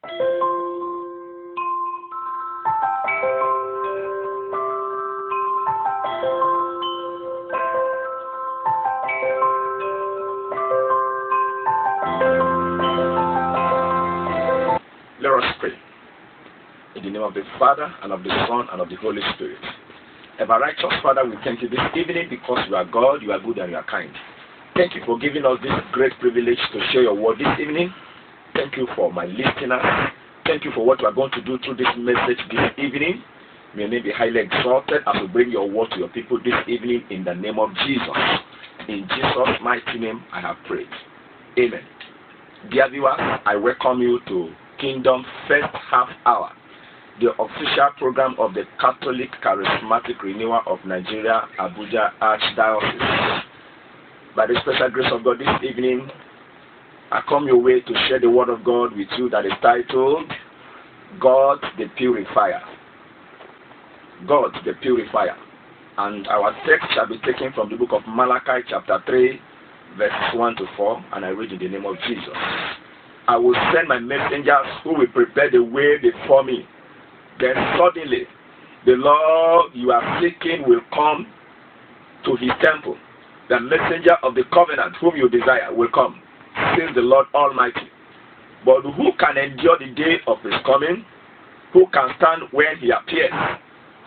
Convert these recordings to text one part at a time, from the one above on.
Let us pray. In the name of the Father, and of the Son, and of the Holy Spirit. Ever righteous Father, we thank you this evening because you are God, you are good, and you are kind. Thank you for giving us this great privilege to share your word this evening. Thank you for my listeners. Thank you for what you are going to do through this message this evening. May your name be highly exalted as we bring your word to your people this evening in the name of Jesus. In Jesus' mighty name, I have prayed. Amen. Dear viewers, I welcome you to Kingdom First Half Hour, the official program of the Catholic Charismatic Renewal of Nigeria, Abuja Archdiocese. By the special grace of God this evening, I come your way to share the word of God with you that is titled, God the Purifier. God the Purifier. And our text shall be taken from the book of Malachi chapter 3, verses 1 to 4, and I read in the name of Jesus. I will send my messengers who will prepare the way before me. Then suddenly, the Lord you are seeking will come to his temple. The messenger of the covenant whom you desire will come, says the Lord Almighty. But who can endure the day of his coming? Who can stand when he appears?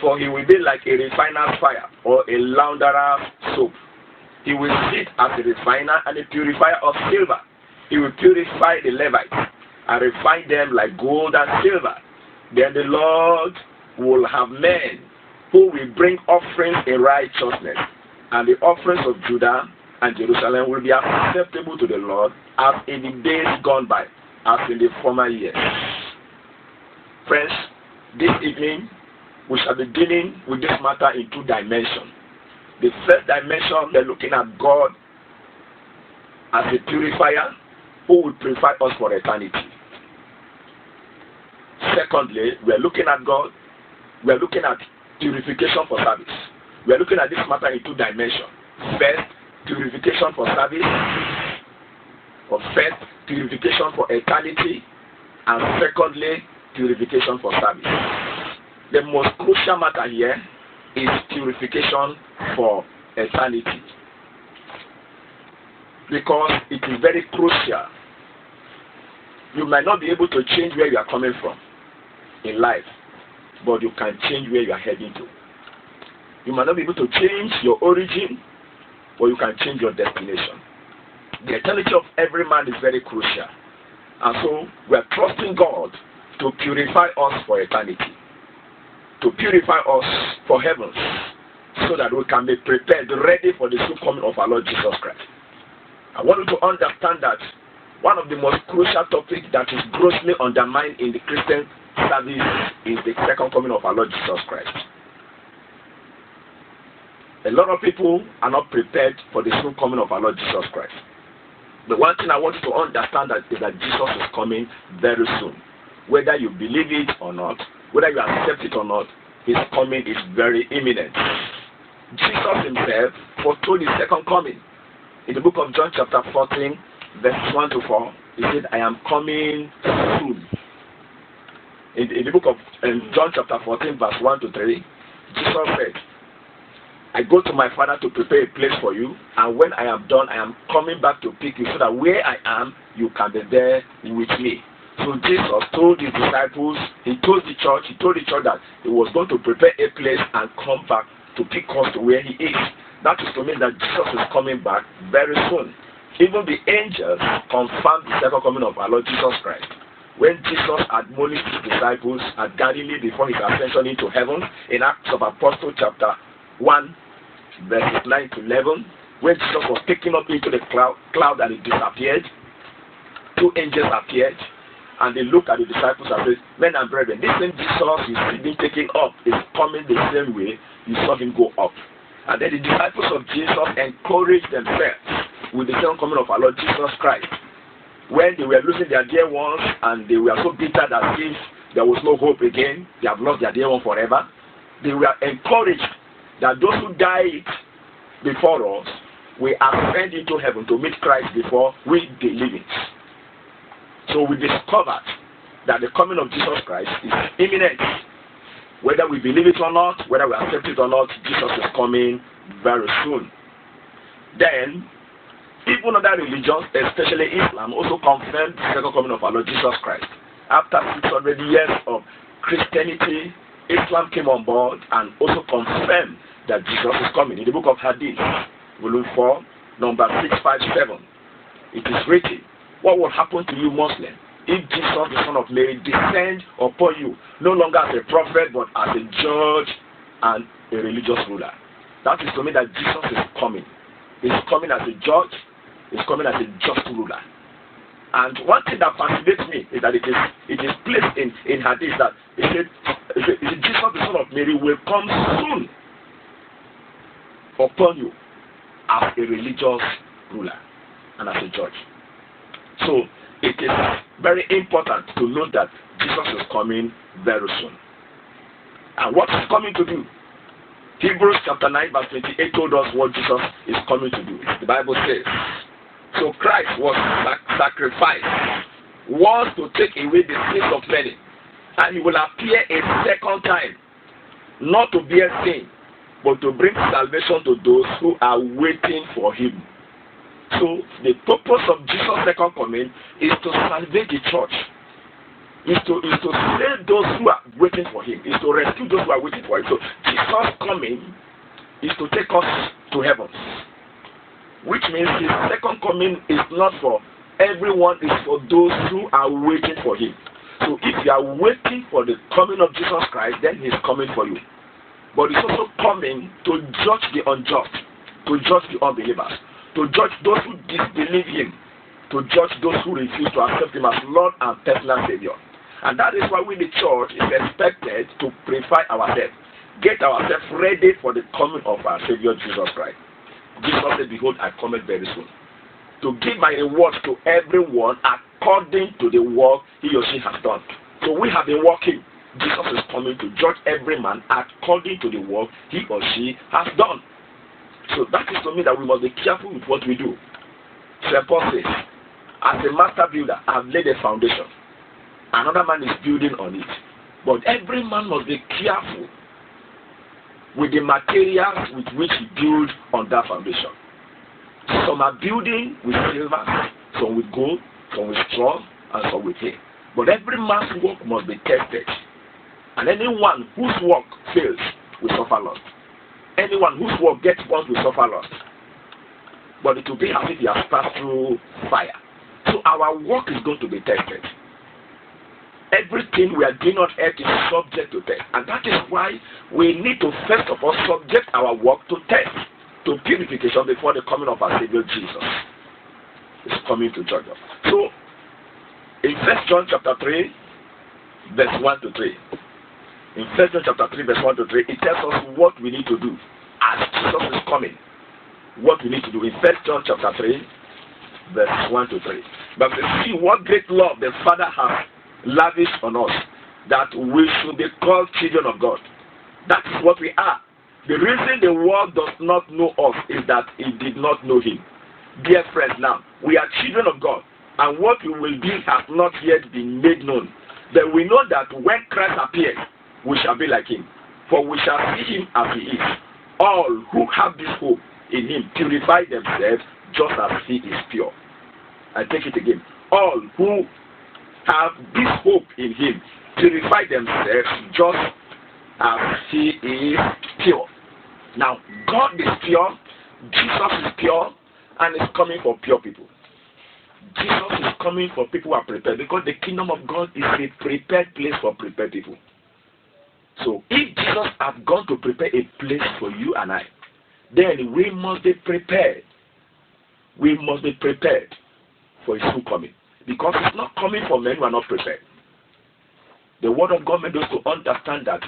For he will be like a refiner's fire or a launderer's soap. He will sit as a refiner and a purifier of silver. He will purify the Levites and refine them like gold and silver. Then the Lord will have men who will bring offerings in righteousness, and the offerings of Judah and Jerusalem will be acceptable to the Lord as in the days gone by, as in the former years. Friends, this evening we shall be dealing with this matter in two dimensions. The first dimension, we're looking at God as a purifier who will purify us for eternity. Secondly, we're looking at God, we're looking at purification for service. We're looking at this matter in two dimensions. First, purification for service, or first, purification for eternity, and secondly, purification for service. The most crucial matter here is purification for eternity, because it is very crucial. You might not be able to change where you are coming from in life, but you can change where you are heading to. You might not be able to change your origin, but you can change your destination. The eternity of every man is very crucial. And so we are trusting God to purify us for eternity, to purify us for heaven, so that we can be prepared, ready for the soon coming of our Lord Jesus Christ. I want you to understand that one of the most crucial topics that is grossly undermined in the Christian service is the second coming of our Lord Jesus Christ. A lot of people are not prepared for the soon coming of our Lord Jesus Christ. The one thing I want you to understand is that Jesus is coming very soon. Whether you believe it or not, whether you accept it or not, his coming is very imminent. Jesus himself foretold his second coming. In the book of John chapter 14, verses 1 to 4, he said, I am coming soon. In the book of John chapter 14, verse 1 to 3, Jesus said, I go to my Father to prepare a place for you, and when I am done, I am coming back to pick you, so that where I am, you can be there with me. So Jesus told his disciples, he told the church that he was going to prepare a place and come back to pick us to where he is. That is to mean that Jesus is coming back very soon. Even the angels confirmed the second coming of our Lord Jesus Christ. When Jesus admonished his disciples at Galilee before his ascension into heaven, in Acts of Apostles chapter 1, verses 9 to 11, when Jesus was taken up into the cloud and he disappeared, two angels appeared, and they looked at the disciples and said, men and brethren, this same Jesus is being taken up is coming the same way you saw him go up. And then the disciples of Jesus encouraged themselves with the second coming of our Lord Jesus Christ. When they were losing their dear ones and they were so bitter that if there was no hope again, they have lost their dear one forever, they were encouraged that those who died before us will ascend into heaven to meet Christ before we the living. So we discovered that the coming of Jesus Christ is imminent. Whether we believe it or not, whether we accept it or not, Jesus is coming very soon. Then, even other religions, especially Islam, also confirmed the second coming of our Lord Jesus Christ. After 600 years of Christianity, Islam came on board and also confirmed that Jesus is coming. In the book of Hadith, volume 4, number 657, it is written, what will happen to you, Muslim, if Jesus, the Son of Mary, descends upon you, no longer as a prophet, but as a judge and a religious ruler? That is to mean that Jesus is coming. He's coming as a judge. He's coming as a just ruler. And one thing that fascinates me is that it is placed in Hadith that it said, Jesus, the Son of Mary, will come soon upon you as a religious ruler and as a judge. So it is very important to note that Jesus is coming very soon. And what is coming to do? Hebrews chapter 9 verse 28 told us what Jesus is coming to do. The Bible says, so Christ was sacrificed once to take away the sins of many, and he will appear a second time, not to bear sin, but to bring salvation to those who are waiting for him. So the purpose of Jesus' second coming is to salvage the church, is to save those who are waiting for him, is to rescue those who are waiting for him. So Jesus' coming is to take us to heaven, which means his second coming is not for everyone, it's for those who are waiting for him. So if you are waiting for the coming of Jesus Christ, then he's coming for you. But he's also coming to judge the unjust, to judge the unbelievers, to judge those who disbelieve him, to judge those who refuse to accept him as Lord and personal Savior. And that is why we in the church is expected to purify ourselves, get ourselves ready for the coming of our Savior Jesus Christ. Jesus said, behold, I come very soon, to give my reward to everyone according to the work he or she has done. So we have been working. Jesus is coming to judge every man according to the work he or she has done. So that is to mean that we must be careful with what we do. St. Paul says, as a master builder, I have laid a foundation. Another man is building on it. But every man must be careful with the materials with which he builds on that foundation. Some are building with silver, some with gold, some with straw, and some with hay. But every man's work must be tested. And anyone whose work fails will suffer loss. Anyone whose work gets burnt will suffer loss. But it will be as if he has passed through fire. So our work is going to be tested. Everything we are doing on earth is subject to test. And that is why we need to first of all subject our work to test, to purification before the coming of our Savior Jesus is coming to judge us. So, in 1 John chapter 3, verse 1 to 3, in 1 John chapter 3, verse 1 to 3, it tells us what we need to do as Jesus is coming. What we need to do in 1 John chapter 3, verse 1 to 3. But see what great love the Father has lavished on us, that we should be called children of God. That is what we are. The reason the world does not know us is that it did not know him. Dear friends, now, we are children of God, and what we will be has not yet been made known. But we know that when Christ appears, we shall be like him, for we shall see him as he is. All who have this hope in him purify themselves just as he is pure. I take it again. All who have this hope in him purify themselves just as he is pure. Now, God is pure, Jesus is pure, and is coming for pure people. Jesus is coming for people who are prepared, because the kingdom of God is a prepared place for prepared people. So if Jesus has gone to prepare a place for you and I, then we must be prepared. We must be prepared for his soon coming. Because it's not coming for men who are not prepared. The word of God made us to understand that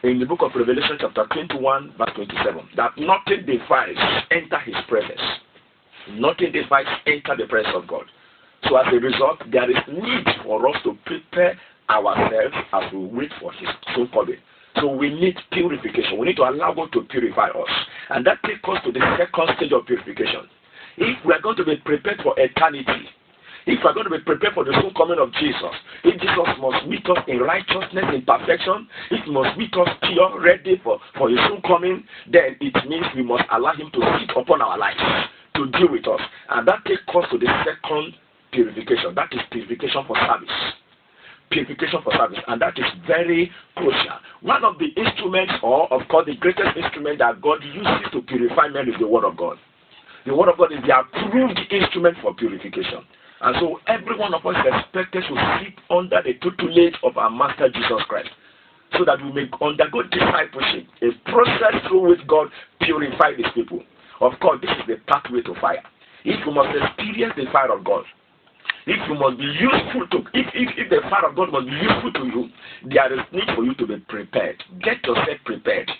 in the book of Revelation chapter 21 verse 27, that nothing defiles enter his presence. Nothing defiles enter the presence of God. So as a result, there is need for us to prepare ourselves as we wait for his soon coming. So we need purification. We need to allow God to purify us. And that takes us to the second stage of purification. If we are going to be prepared for eternity, If we are going to be prepared for the soon coming of Jesus, if Jesus must meet us in righteousness, in perfection, if he must meet us pure, ready for his soon coming, then it means we must allow him to sit upon our lives, to deal with us. And that takes us to the second purification. That is purification for service. Purification for service, and that is very crucial. One of the instruments, or of course the greatest instrument that God uses to purify men, is the Word of God. The Word of God is the approved instrument for purification. And so every one of us is expected to sit under the tutelage of our Master Jesus Christ, so that we may undergo discipleship, a process through which God purifies his people. Of course, this is the pathway to fire. If you must experience the fire of God, if you must be useful to, if the fire of God must be useful to you, there is need for you to be prepared. Get yourself prepared.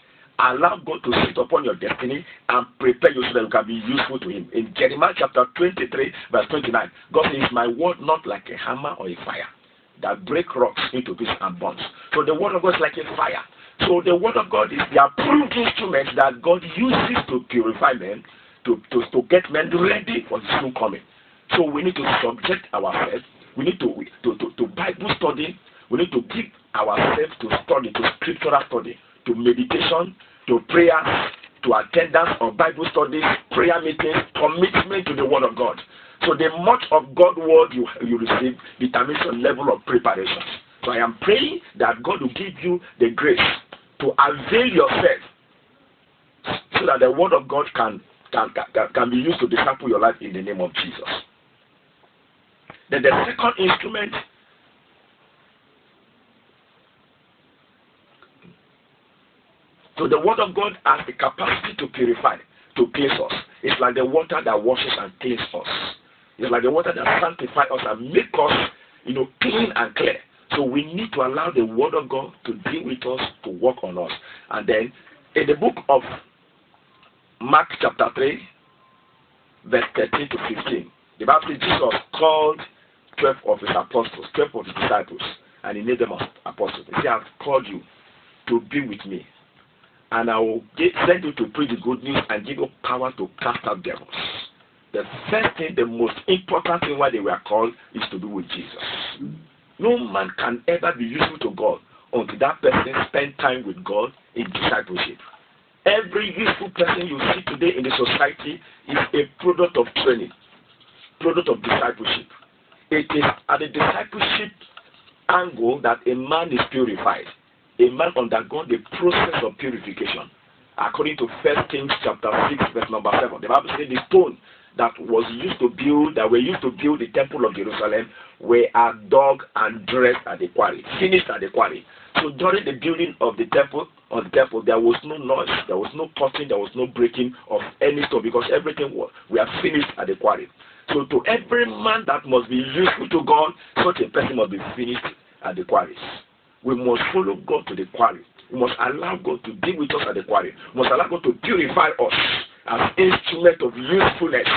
Allow God to sit upon your destiny and prepare you so that you can be useful to him. In Jeremiah chapter 23, verse 29, God says, my word not like a hammer or a fire that break rocks into pieces and bones. So the word of God is like a fire. So the word of God is the approved instrument that God uses to purify men, to get men ready for his soon coming. So we need to subject ourselves. We need to Bible study. We need to give ourselves to study, to scriptural study, to meditation, to prayer, to attendance of Bible studies, prayer meetings, commitment to the Word of God. So the much of God's Word you receive determines your level of preparation. So I am praying that God will give you the grace to avail yourself so that the Word of God can be used to disciple your life in the name of Jesus. Then the second instrument so the word of God has the capacity to purify, to cleanse us. It's like the water that washes and cleans us. It's like the water that sanctifies us and makes us, clean and clear. So we need to allow the word of God to deal with us, to work on us. And then in the book of Mark chapter 3, verse 13 to 15, the Bible says Jesus called 12 of his apostles, 12 of his disciples, and he made them apostles. He said, I have called you to be with me, and I will send you to preach the good news and give you power to cast out devils. The first thing, the most important thing why they were called is to be with Jesus. No man can ever be useful to God until that person spends time with God in discipleship. Every useful person you see today in the society is a product of training, product of discipleship. It is at the discipleship angle that a man is purified. A man undergoes the process of purification. According to 1 Kings chapter 6, verse number 7, the Bible says the stone that were used to build the temple of Jerusalem were dug and dressed at the quarry, finished at the quarry. So during the building of the temple, there was no noise, there was no cutting, there was no breaking of any stone, because everything we are finished at the quarry. So to every man that must be useful to God, such a person must be finished at the quarries. We must follow God to the quarry. We must allow God to deal with us at the quarry. We must allow God to purify us as instrument of usefulness.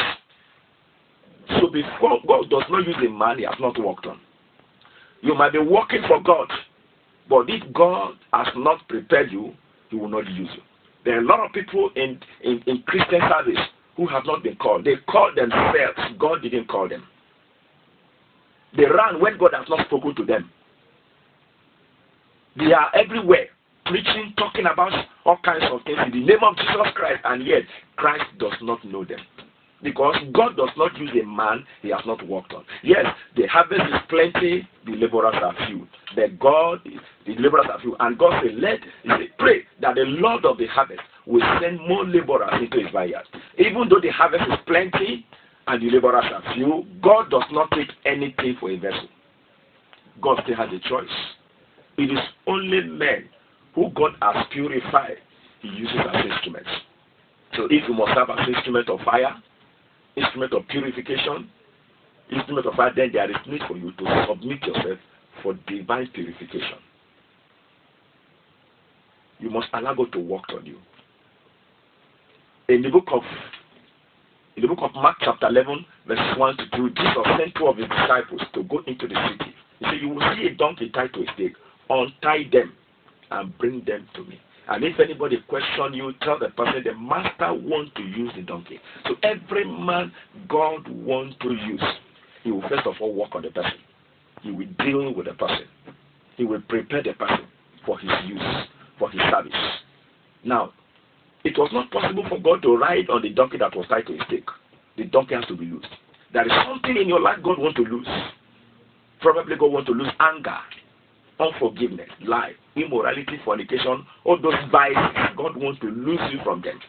So before God does not use a man, he has not worked on. You might be working for God, but if God has not prepared you, he will not use you. There are a lot of people in Christian service who have not been called. They called themselves. God didn't call them. They ran when God has not spoken to them. They are everywhere, preaching, talking about all kinds of things in the name of Jesus Christ, and yet Christ does not know them. Because God does not use a man he has not worked on. Yes, the harvest is plenty, the laborers are few. The laborers are few. And God said, pray that the Lord of the harvest will send more laborers into his vineyard. Even though the harvest is plenty and the laborers are few, God does not take anything for a vessel. God still has a choice. It is only men who God has purified he uses as instruments. So if you must have an instrument of fire, instrument of purification, instrument of fire, then there is need for you to submit yourself for divine purification. You must allow God to work on you. In the book of Mark chapter 11, verse 1 to 2, Jesus sent 2 of his disciples to go into the city. He said, you will see a donkey tied to a stake. Untie them and bring them to me. And if anybody question you, tell the person the master wants to use the donkey. So every man God wants to use. He will first of all work on the person. He will deal with the person. He will prepare the person for his use, for his service. Now, it was not possible for God to ride on the donkey that was tied to a stake. The donkey has to be loosed. There is something in your life God wants to lose. Probably God wants to lose anger, unforgiveness, lie, immorality, fornication, all those vices. God wants to lose you from them.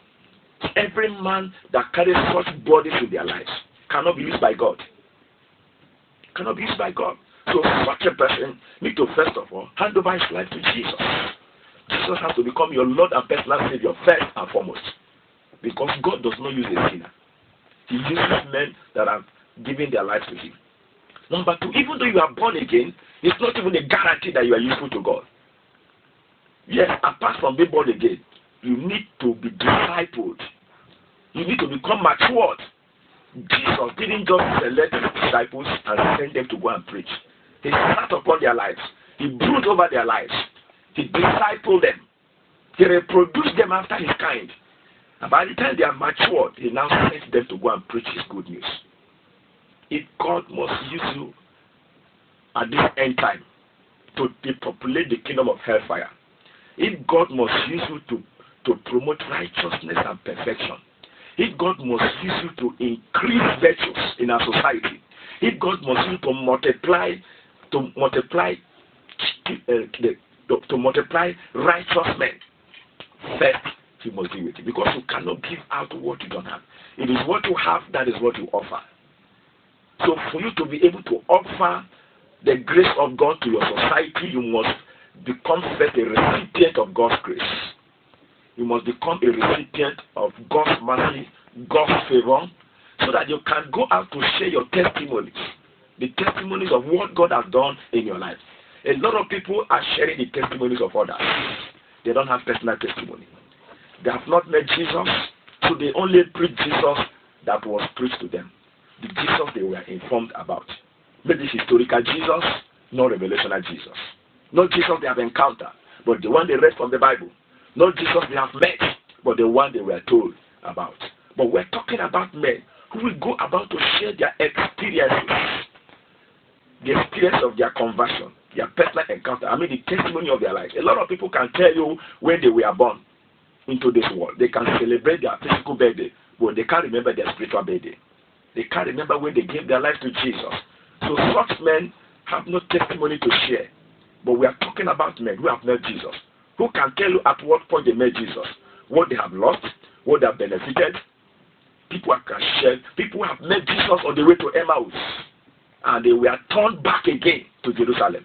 Every man that carries such bodies in their lives cannot be used by God. Cannot be used by God. So such a person needs to first of all hand over his life to Jesus. Jesus has to become your Lord and personal Savior first and foremost. Because God does not use a sinner. He uses men that have given their lives to Him. Number two, even though you are born again, it's not even a guarantee that you are useful to God. Yes, apart from being born again, you need to be discipled. You need to become matured. Jesus didn't just select His disciples and send them to go and preach. He sat upon their lives. He brooded over their lives. He discipled them. He reproduced them after His kind. And by the time they are matured, He now sends them to go and preach His good news. If God must use you at this end time to depopulate the kingdom of hellfire, if God must use you to promote righteousness and perfection, if God must use you to increase virtues in our society, if God must use you to multiply righteous men, first He must be with you, because you cannot give out what you don't have. It is what you have that is what you offer. So for you to be able to offer the grace of God to your society, you must become first a recipient of God's grace. You must become a recipient of God's mercy, God's favor, so that you can go out to share your testimonies, the testimonies of what God has done in your life. A lot of people are sharing the testimonies of others. They don't have personal testimony. They have not met Jesus, so they only preach Jesus that was preached to them. The Jesus they were informed about. Not this historical Jesus, not revelational Jesus. Not Jesus they have encountered, but the one they read from the Bible. Not Jesus they have met, but the one they were told about. But we're talking about men who will go about to share their experiences, the experience of their conversion, their personal encounter. I mean, the testimony of their life. A lot of people can tell you when they were born into this world. They can celebrate their physical birthday, but they can't remember their spiritual birthday. They can't remember when they gave their life to Jesus. So such men have no testimony to share. But we are talking about men who have met Jesus, who can tell you at what point they met Jesus, what they have lost, what they have benefited. People can share. People have met Jesus on the way to Emmaus, and they were turned back again to Jerusalem.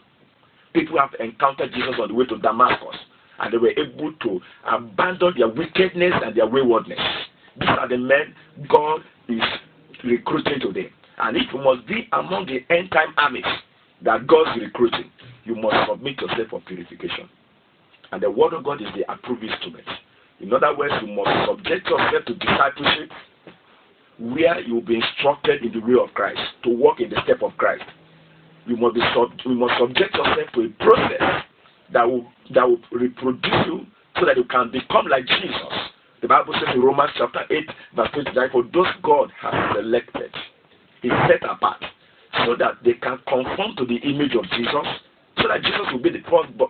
People have encountered Jesus on the way to Damascus, and they were able to abandon their wickedness and their waywardness. These are the men God is recruiting today. And if you must be among the end time armies that God is recruiting, you must submit yourself for purification. And the word of God is the approved instrument. In other words, you must subject yourself to discipleship, where you will be instructed in the way of Christ, to walk in the step of Christ. You must subject yourself to a process that will reproduce you, so that you can become like Jesus. The Bible says in Romans chapter 8, verse 29, for those God has selected, He set apart, so that they can conform to the image of Jesus, so that Jesus will be the firstborn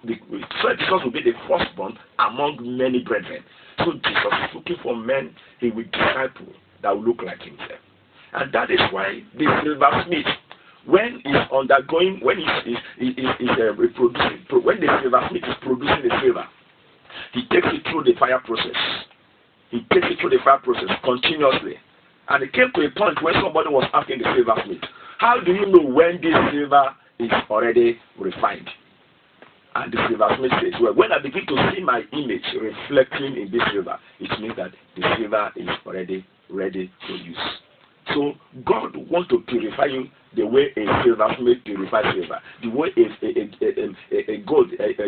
among many brethren. So Jesus is looking for men He will disciple that will look like Himself. And that is why the silversmith, when he's undergoing, when reproducing, when the silversmith is producing the silver, he takes it through the fire process. He takes it through the fire process continuously. And it came to a point where somebody was asking the silversmith, how do you know when this silver is already refined? And the silversmith says, well, when I begin to see my image reflecting in this silver, it means that the silver is already ready to use. So God wants to purify you the way a silversmith purifies silver, the way a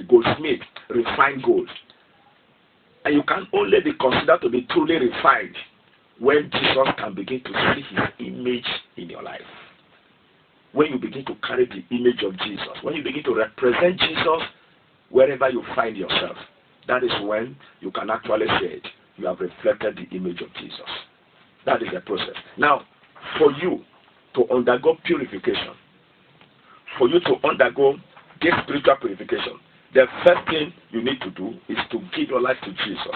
goldsmith refines gold. And you can only be considered to be truly refined when Jesus can begin to see His image in your life. When you begin to carry the image of Jesus, when you begin to represent Jesus wherever you find yourself, that is when you can actually say it. You have reflected the image of Jesus. That is the process. Now, for you to undergo purification, for you to undergo this spiritual purification, the first thing you need to do is to give your life to Jesus.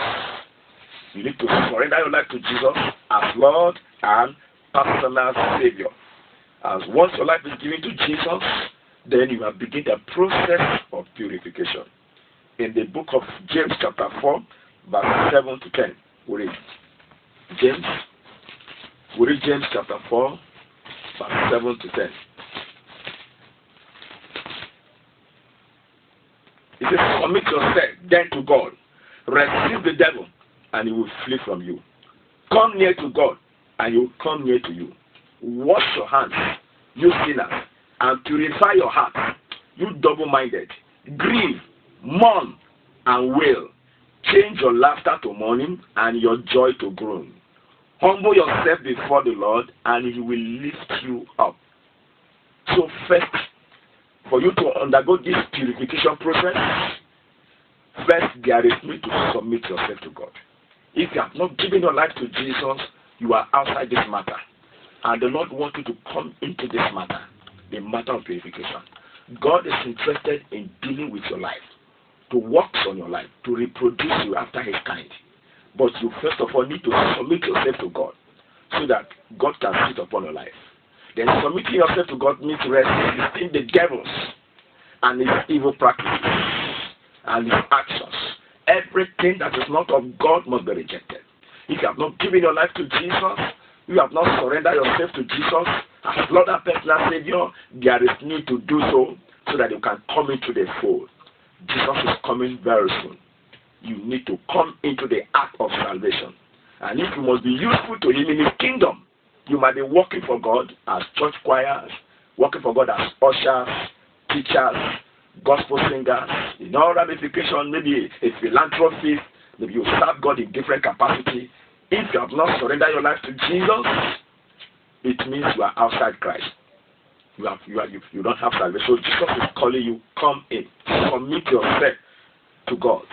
You need to surrender your life to Jesus as Lord and personal Savior. As once your life is given to Jesus, then you have begun the process of purification. In the book of James chapter 4, verse 7 to 10, we read James chapter 4, verse 7 to 10. It says, submit yourself then to God. Resist the devil, and he will flee from you. Come near to God, and he will come near to you. Wash your hands, you sinners, and purify your heart, you double-minded. Grieve, mourn, and wail. Change your laughter to mourning, and your joy to groan. Humble yourself before the Lord, and he will lift you up. So first, for you to undergo this purification process, first there is need to submit yourself to God. If you have not given your life to Jesus, you are outside this matter. And the Lord wants you to come into this matter, the matter of purification. God is interested in dealing with your life, to work on your life, to reproduce you after his kind. But you first of all need to submit yourself to God so that God can sit upon your life. Then submitting yourself to God means resisting the devils and his evil practices and his actions. Everything that is not of God must be rejected. If you have not given your life to Jesus, you have not surrendered yourself to Jesus as Lord and personal Savior, there is need to do so that you can come into the fold. Jesus is coming very soon. You need to come into the act of salvation. And if you must be useful to him in his kingdom, you might be working for God as church choirs, working for God as ushers, teachers, gospel singers, in all ramifications, maybe a philanthropist, maybe you serve God in different capacity. If you have not surrendered your life to Jesus, it means you are outside Christ. You don't have salvation. So Jesus is calling you, come in, submit yourself to God.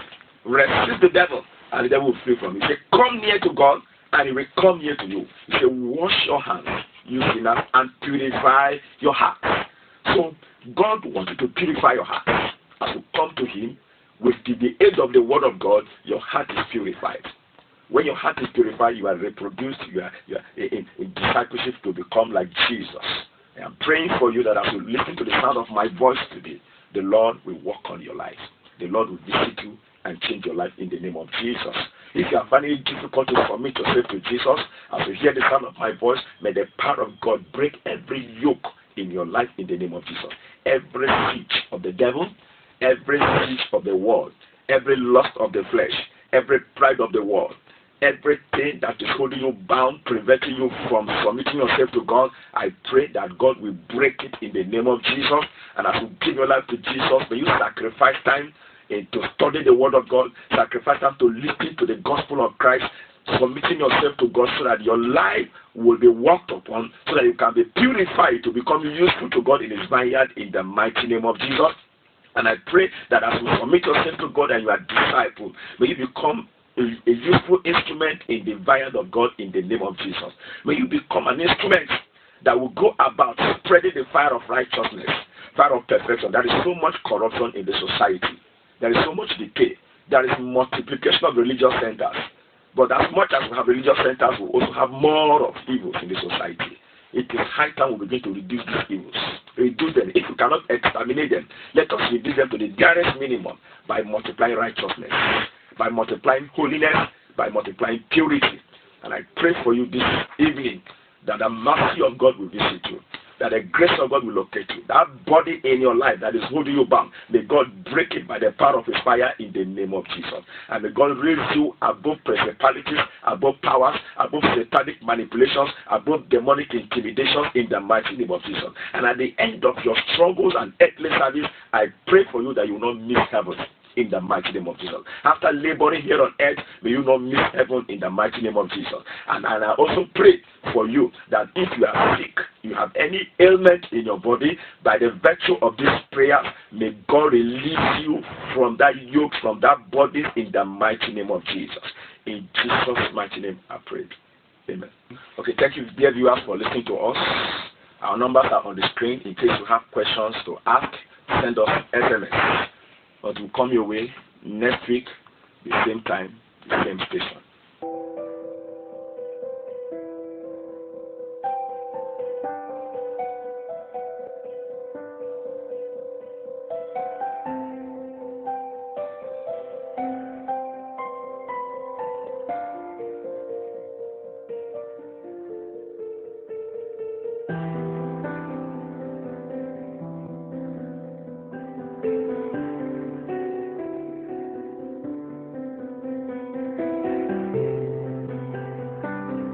Resist the devil, and the devil will flee from you. He said, come near to God, and he will come near to you. He said, wash your hands, you sinners, and purify your heart. So God wants you to purify your heart. As you come to him, with the aid of the word of God, your heart is purified. When your heart is purified, you are reproduced, you are in discipleship to become like Jesus. I am praying for you that as you listen to the sound of my voice today, the Lord will work on your life. The Lord will visit you and change your life in the name of Jesus. If you are finding it difficult to submit yourself to Jesus, as you hear the sound of my voice, may the power of God break every yoke in your life in the name of Jesus. Every siege of the devil, every siege of the world, every lust of the flesh, every pride of the world, everything that is holding you bound, preventing you from submitting yourself to God, I pray that God will break it in the name of Jesus. And as you give your life to Jesus, may you sacrifice time to study the word of God, sacrifice time to listen to the gospel of Christ, submitting yourself to God so that your life will be worked upon, so that you can be purified to become useful to God in his vineyard in the mighty name of Jesus. And I pray that as you submit yourself to God and you are disciple, may you become a useful instrument in the vineyard of God in the name of Jesus. May you become an instrument that will go about spreading the fire of righteousness, fire of perfection. There is so much corruption in the society. There is so much decay. There is multiplication of religious centers. But as much as we have religious centers, we also have more of evils in the society. It is high time we begin to reduce these evils. Reduce them. If we cannot exterminate them, let us reduce them to the barest minimum by multiplying righteousness, by multiplying holiness, by multiplying purity. And I pray for you this evening that the mercy of God will visit you, that the grace of God will locate you. That body in your life that is holding you bound, may God break it by the power of his fire in the name of Jesus. And may God raise you above principalities, above powers, above satanic manipulations, above demonic intimidations in the mighty name of Jesus. And at the end of your struggles and earthly service, I pray for you that you will not miss heaven in the mighty name of Jesus. After laboring here on earth, may you not miss heaven in the mighty name of Jesus. And I also pray for you that if you are sick, you have any ailment in your body, by the virtue of this prayer, may God release you from that yoke, from that body in the mighty name of Jesus. In Jesus' mighty name I pray. Amen. Okay, thank you, dear viewers, for listening to us. Our numbers are on the screen in case you have questions to ask. Send us SMS. But we'll come your way next week, the same time, the same station.